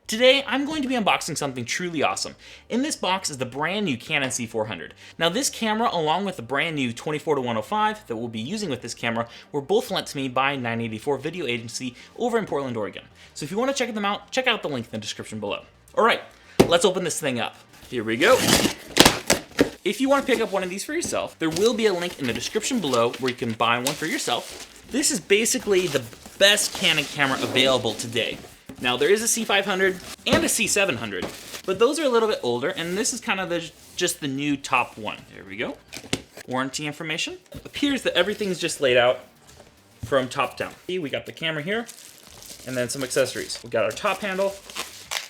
Today, I'm going to be unboxing something truly awesome. In this box is the brand new Canon C400. Now this camera, along with the brand new 24-105 that we'll be using with this camera, were both lent to me by 984 Video Agency over in Portland, Oregon. So if you want to check them out, check out the link in the description below. All right, let's open this thing up. Here we go. If you want to pick up one of these for yourself, there will be a link in the description below where you can buy one for yourself. This is basically the best Canon camera available today. Now there is a C500 and a C700, but those are a little bit older, and this is kind of just the new top one. There we go. Warranty information. It appears that everything's just laid out from top down. We got the camera here, and then some accessories. We got our top handle,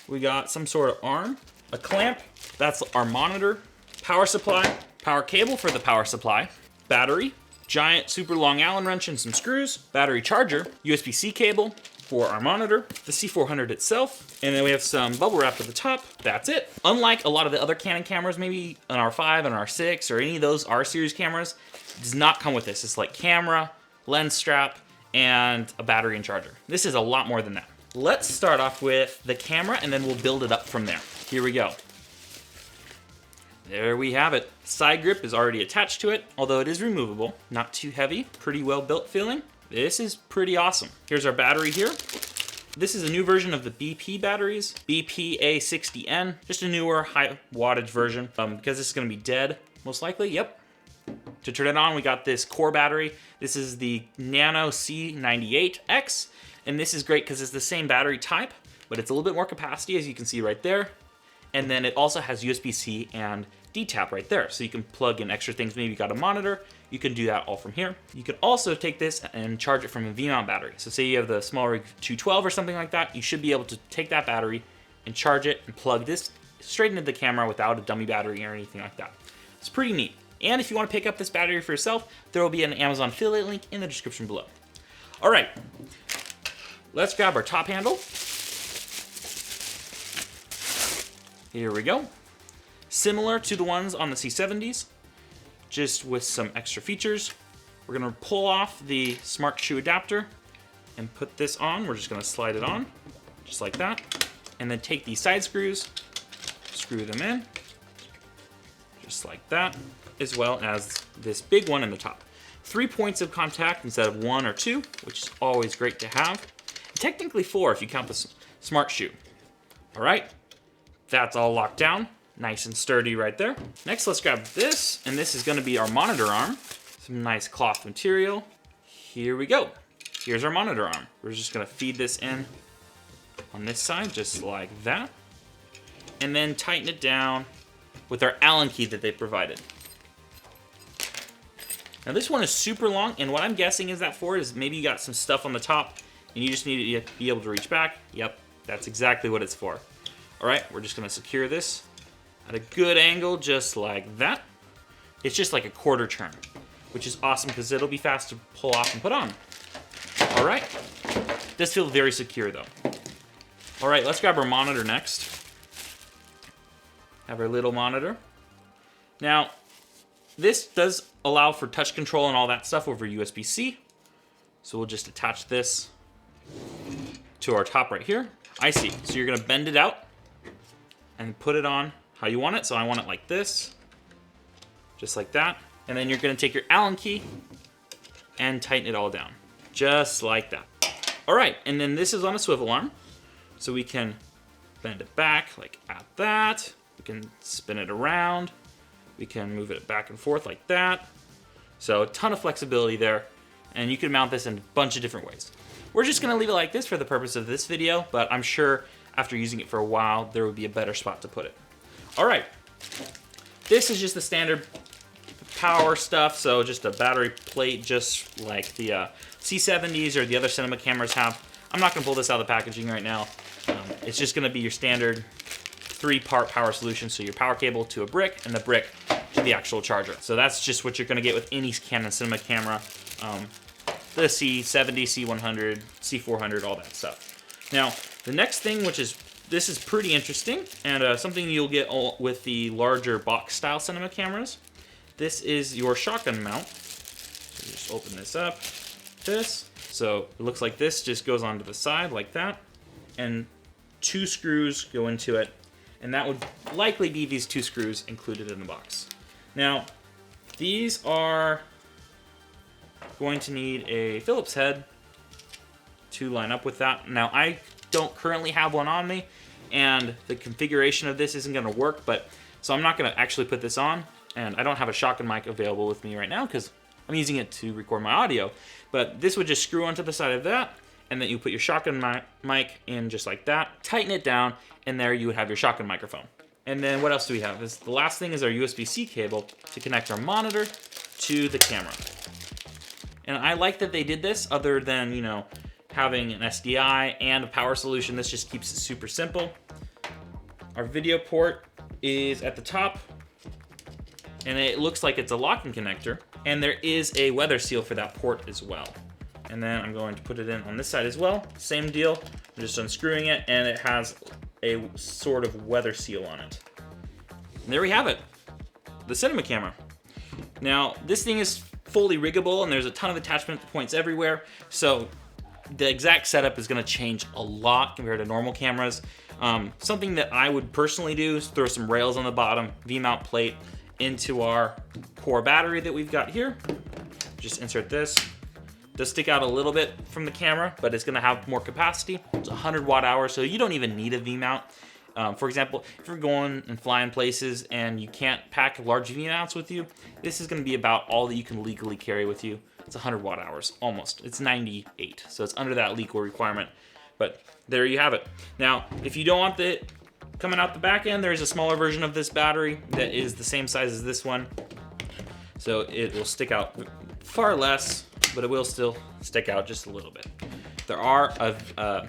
we got some sort of arm, a clamp, that's our monitor, power supply, power cable for the power supply, battery, giant super long Allen wrench and some screws, battery charger, USB-C cable for our monitor, the C400 itself, and then we have some bubble wrap at the top. That's it. Unlike a lot of the other Canon cameras, maybe an R5 and R6 or any of those R series cameras, it does not come with this. It's like camera, lens strap, and a battery and charger. This is a lot more than that. Let's start off with the camera and then we'll build it up from there. Here we go. There we have it. Side grip is already attached to it, although it is removable. Not too heavy, pretty well built feeling. This is pretty awesome. Here's our battery here. This is a new version of the BP batteries, BPA60N, just a newer high wattage version because this is gonna be dead, most likely, yep. To turn it on, we got this core battery. This is the Nano C98X, and this is great because it's the same battery type, but it's a little bit more capacity, as you can see right there. And then it also has USB-C and D-tap right there, so you can plug in extra things. Maybe you got a monitor, you can do that all from here. You can also take this and charge it from a V-mount battery. So say you have the Small Rig 212 or something like that, you should be able to take that battery and charge it and plug this straight into the camera without a dummy battery or anything like that. It's pretty neat. And if you want to pick up this battery for yourself, there will be an Amazon affiliate link in the description below. All right, let's grab our top handle. Here we go. Similar to the ones on the C70s, just with some extra features. We're gonna pull off the smart shoe adapter and put this on. We're just gonna slide it on, just like that. And then take these side screws, screw them in, just like that, as well as this big one in the top. 3 points of contact instead of 1 or 2, which is always great to have. Technically 4 if you count the smart shoe. All right, that's all locked down. Nice and sturdy right there. Next, let's grab this, and this is gonna be our monitor arm. Some nice cloth material. Here we go. Here's our monitor arm. We're just gonna feed this in on this side, just like that. And then tighten it down with our Allen key that they provided. Now this one is super long, and what I'm guessing is that for is maybe you got some stuff on the top, and you just need to be able to reach back. Yep, that's exactly what it's for. All right, we're just gonna secure this at a good angle, just like that. It's just like a quarter turn, which is awesome because it'll be fast to pull off and put on. All right, does feel very secure though. All right, let's grab our monitor next. Have our little monitor. Now, this does allow for touch control and all that stuff over USB-C. So we'll just attach this to our top right here. I see, so you're gonna bend it out and put it on how you want it. So I want it like this, just like that. And then you're gonna take your Allen key and tighten it all down, just like that. All right, and then this is on a swivel arm. So we can bend it back like at that. We can spin it around. We can move it back and forth like that. So a ton of flexibility there. And you can mount this in a bunch of different ways. We're just gonna leave it like this for the purpose of this video, but I'm sure after using it for a while, there would be a better spot to put it. All right, this is just the standard power stuff. So just a battery plate, just like the C70s or the other cinema cameras have. I'm not gonna pull this out of the packaging right now. It's just gonna be your standard 3-part power solution. So your power cable to a brick and the brick to the actual charger. So that's just what you're gonna get with any Canon cinema camera. The C70, C100, C400, all that stuff. Now, the next thing, this is pretty interesting, and something you'll get with the larger box style cinema cameras. This is your shotgun mount. So just open this up, so it looks like this just goes onto the side like that, and 2 screws go into it, and that would likely be these 2 screws included in the box. Now, these are going to need a Phillips head to line up with that. Now, I don't currently have one on me, and the configuration of this isn't going to work, so I'm not going to actually put this on, and I don't have a shotgun mic available with me right now because I'm using it to record my audio. But this would just screw onto the side of that, and then you put your shotgun mic in just like that, tighten it down, and there you would have your shotgun microphone. And then what else do we have? The last thing is our USB-C cable to connect our monitor to the camera. And I like that they did this, other than, you know, having an SDI and a power solution. This just keeps it super simple. Our video port is at the top, and it looks like it's a locking connector, and there is a weather seal for that port as well. And then I'm going to put it in on this side as well. Same deal, I'm just unscrewing it, and it has a sort of weather seal on it. And there we have it, the cinema camera. Now, this thing is fully riggable, and there's a ton of attachment points everywhere, so the exact setup is going to change a lot compared to normal cameras. Something that I would personally do is throw some rails on the bottom, V-mount plate into our core battery that we've got here. Just insert this. It does stick out a little bit from the camera, but it's going to have more capacity. It's 100 watt-hours, so you don't even need a V-mount. For example, if you're going and flying places and you can't pack large V-mounts with you, this is going to be about all that you can legally carry with you. It's 100 watt-hours, almost. It's 98, so it's under that legal requirement. But there you have it. Now, if you don't want it coming out the back end, there's a smaller version of this battery that is the same size as this one. So it will stick out far less, but it will still stick out just a little bit. There are a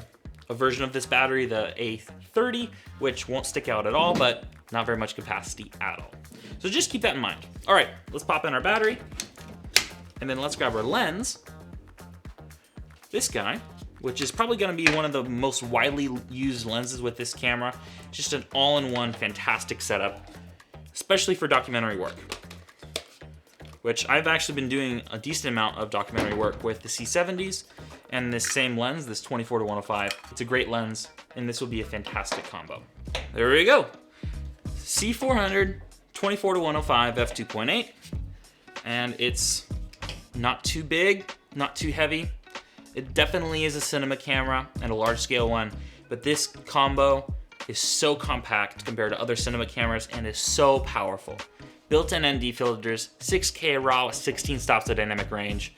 version of this battery, the A30, which won't stick out at all, but not very much capacity at all. So just keep that in mind. All right, let's pop in our battery. And then let's grab our lens. This guy, which is probably gonna be one of the most widely used lenses with this camera. Just an all-in-one fantastic setup, especially for documentary work. Which I've actually been doing a decent amount of documentary work with the C70s and this same lens, this 24-105. It's a great lens, and this will be a fantastic combo. There we go. C400 24-105 f2.8, and it's not too big, not too heavy. It definitely is a cinema camera and a large scale one, but this combo is so compact compared to other cinema cameras and is so powerful. Built-in ND filters, 6K RAW with 16 stops of dynamic range.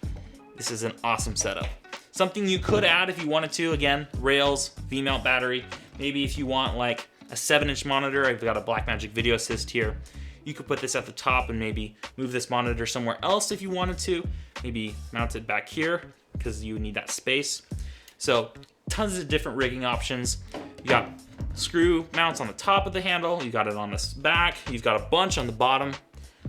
This is an awesome setup. Something you could add if you wanted to, again, rails, V-mount battery. Maybe if you want like a 7-inch monitor, I've got a Blackmagic Video Assist here. You could put this at the top and maybe move this monitor somewhere else if you wanted to. Maybe mount it back here because you need that space. So tons of different rigging options. You got screw mounts on the top of the handle. You got it on the back. You've got a bunch on the bottom.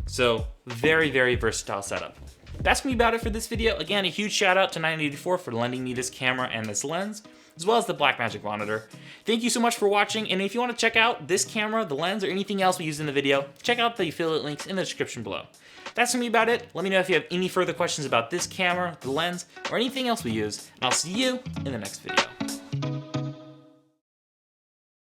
So very, very versatile setup. That's gonna be about it for this video. Again, a huge shout out to 984 for lending me this camera and this lens, as well as the Blackmagic monitor. Thank you so much for watching, and if you want to check out this camera, the lens, or anything else we used in the video, check out the affiliate links in the description below. That's gonna be about it. Let me know if you have any further questions about this camera, the lens, or anything else we use, and I'll see you in the next video.